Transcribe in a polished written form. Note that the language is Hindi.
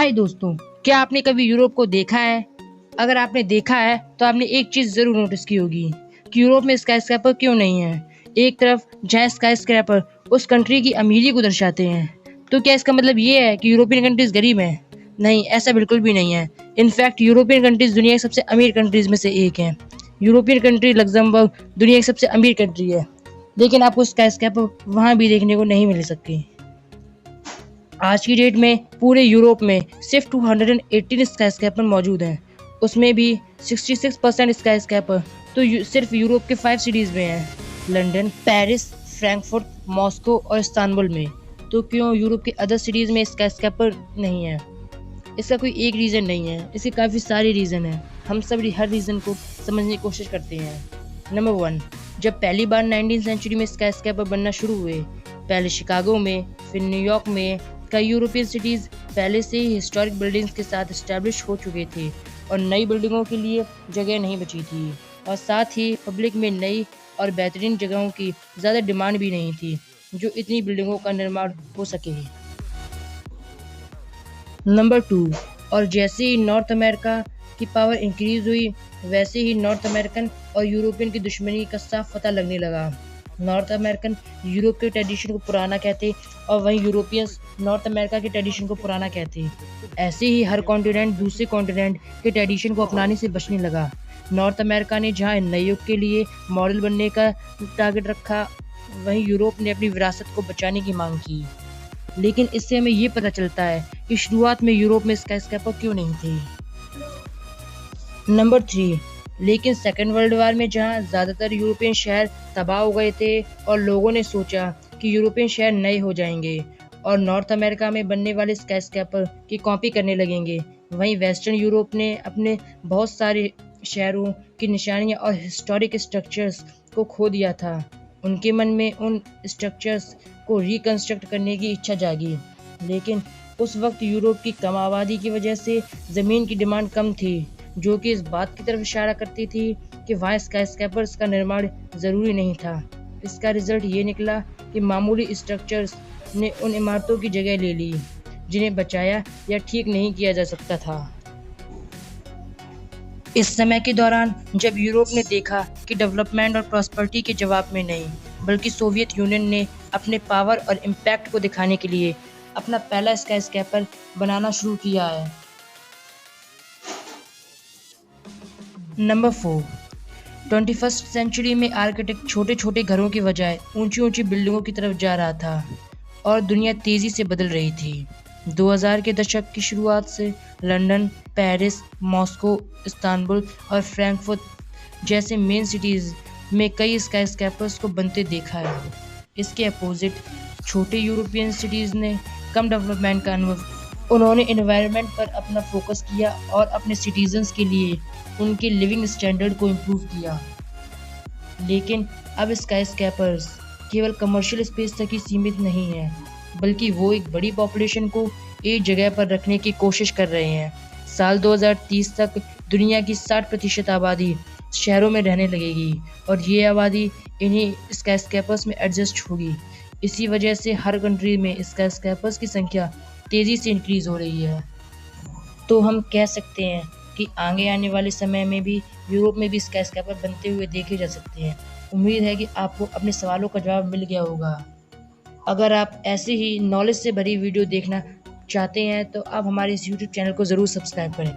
हाय दोस्तों, क्या आपने कभी यूरोप को देखा है? अगर आपने देखा है तो आपने एक चीज़ ज़रूर नोटिस की होगी कि यूरोप में स्काईस्क्रैपर क्यों नहीं है। एक तरफ जहाँ स्काईस्क्रैपर उस कंट्री की अमीरी को दर्शाते हैं, तो क्या इसका मतलब ये है कि यूरोपियन कंट्रीज गरीब हैं? नहीं, ऐसा बिल्कुल भी नहीं है। इनफैक्ट यूरोपियन कंट्रीज दुनिया की सबसे अमीर कंट्रीज में से एक है। यूरोपियन कंट्री लग्जमबर्ग दुनिया की सबसे अमीर कंट्री है, लेकिन आपको स्काईस्क्रैपर वहाँ भी देखने को नहीं मिल सकती। आज की डेट में पूरे यूरोप में सिर्फ 218 स्काईस्क्रैपर मौजूद हैं। उसमें भी 66% स्काईस्क्रैपर तो सिर्फ यूरोप के 5 सिटीज़ में हैं: लंदन, पेरिस, फ्रैंकफर्ट, मॉस्को और इस्तांबुल में। तो क्यों यूरोप के अदर सिटीज़ में स्काईस्क्रैपर नहीं है? इसका कोई एक रीज़न नहीं है, इसके काफ़ी सारे रीज़न हैं। हम सब हर रीज़न को समझने की कोशिश करते हैं। नंबर 1, जब पहली बार 19वीं सेंचुरी में स्काईस्क्रैपर बनना शुरू हुए, पहले शिकागो में, फिर न्यूयॉर्क में, कई यूरोपियन सिटीज़ पहले से ही हिस्टोरिक बिल्डिंग्स के साथ इस्टेब्लिश हो चुके थे और नई बिल्डिंगों के लिए जगह नहीं बची थी, और साथ ही पब्लिक में नई और बेहतरीन जगहों की ज़्यादा डिमांड भी नहीं थी जो इतनी बिल्डिंगों का निर्माण हो सके। नंबर 2, और जैसे ही नॉर्थ अमेरिका की पावर इंक्रीज हुई, वैसे ही नॉर्थ अमेरिकन और यूरोपियन की दुश्मनी का साफ पता लगने लगा। नॉर्थ अमेरिकन यूरोप के ट्रेडिशन को पुराना कहते और वहीं यूरोपियंस नॉर्थ अमेरिका के ट्रेडिशन को पुराना कहते। ऐसे ही हर कॉन्टिनेंट दूसरे कॉन्टिनेंट के ट्रेडिशन को अपनाने से बचने लगा। नॉर्थ अमेरिका ने जहां नए युग के लिए मॉडल बनने का टारगेट रखा, वहीं यूरोप ने अपनी विरासत को बचाने की मांग की। लेकिन इससे हमें ये पता चलता है कि शुरुआत में यूरोप में स्काईस्क्रैपर क्यों नहीं थे। नंबर 3, लेकिन सेकेंड वर्ल्ड वॉर में जहां ज़्यादातर यूरोपियन शहर तबाह हो गए थे और लोगों ने सोचा कि यूरोपियन शहर नए हो जाएंगे और नॉर्थ अमेरिका में बनने वाले स्काईस्क्रैपर की कॉपी करने लगेंगे, वहीं वेस्टर्न यूरोप ने अपने बहुत सारे शहरों की निशानियां और हिस्टोरिक स्ट्रक्चर्स को खो दिया था। उनके मन में उन स्ट्रक्चर्स को रिकंस्ट्रक्ट करने की इच्छा जागी, लेकिन उस वक्त यूरोप की कम आबादी की वजह से ज़मीन की डिमांड कम थी, जो कि इस बात की तरफ इशारा करती थी कि वहाँ स्काईस्क्रैपर्स का निर्माण ज़रूरी नहीं था। इसका रिजल्ट ये निकला कि मामूली स्ट्रक्चर्स ने उन इमारतों की जगह ले ली जिन्हें बचाया या ठीक नहीं किया जा सकता था। इस समय के दौरान जब यूरोप ने देखा कि डेवलपमेंट और प्रॉस्पेरिटी के जवाब में नहीं, बल्कि सोवियत यूनियन ने अपने पावर और इम्पैक्ट को दिखाने के लिए अपना पहला स्काईस्क्रैपर बनाना शुरू किया है। नंबर 4, 21st सेंचुरी में आर्किटेक्ट छोटे छोटे घरों की बजाय ऊंची ऊंची बिल्डिंगों की तरफ जा रहा था और दुनिया तेज़ी से बदल रही थी। 2000 के दशक की शुरुआत से लंदन, पेरिस, मॉस्को, इस्तांबुल और फ्रैंकफर्ट जैसे मेन सिटीज़ में कई स्काईस्क्रैपर्स को बनते देखा है। इसके अपोजिट छोटे यूरोपियन सिटीज़ ने कम डेवलपमेंट का अनुभव। उन्होंने एनवायरनमेंट पर अपना फोकस किया और अपने सिटीजन्स के लिए उनके लिविंग स्टैंडर्ड को इम्प्रूव किया। लेकिन अब स्काईस्क्रैपर्स केवल कमर्शियल स्पेस तक ही सीमित नहीं है, बल्कि वो एक बड़ी पॉपुलेशन को एक जगह पर रखने की कोशिश कर रहे हैं। साल 2030 तक दुनिया की 60% आबादी शहरों में रहने लगेगी और ये आबादी इन्हीं स्काईस्क्रैपर्स में एडजस्ट होगी। इसी वजह से हर कंट्री में स्काईस्क्रैपर्स की संख्या तेज़ी से इंक्रीज़ हो रही है। तो हम कह सकते हैं कि आगे आने वाले समय में भी यूरोप में भी स्काईस्क्रैपर बनते हुए देखे जा सकते हैं। उम्मीद है कि आपको अपने सवालों का जवाब मिल गया होगा। अगर आप ऐसे ही नॉलेज से भरी वीडियो देखना चाहते हैं तो आप हमारे इस यूट्यूब चैनल को ज़रूर सब्सक्राइब करें।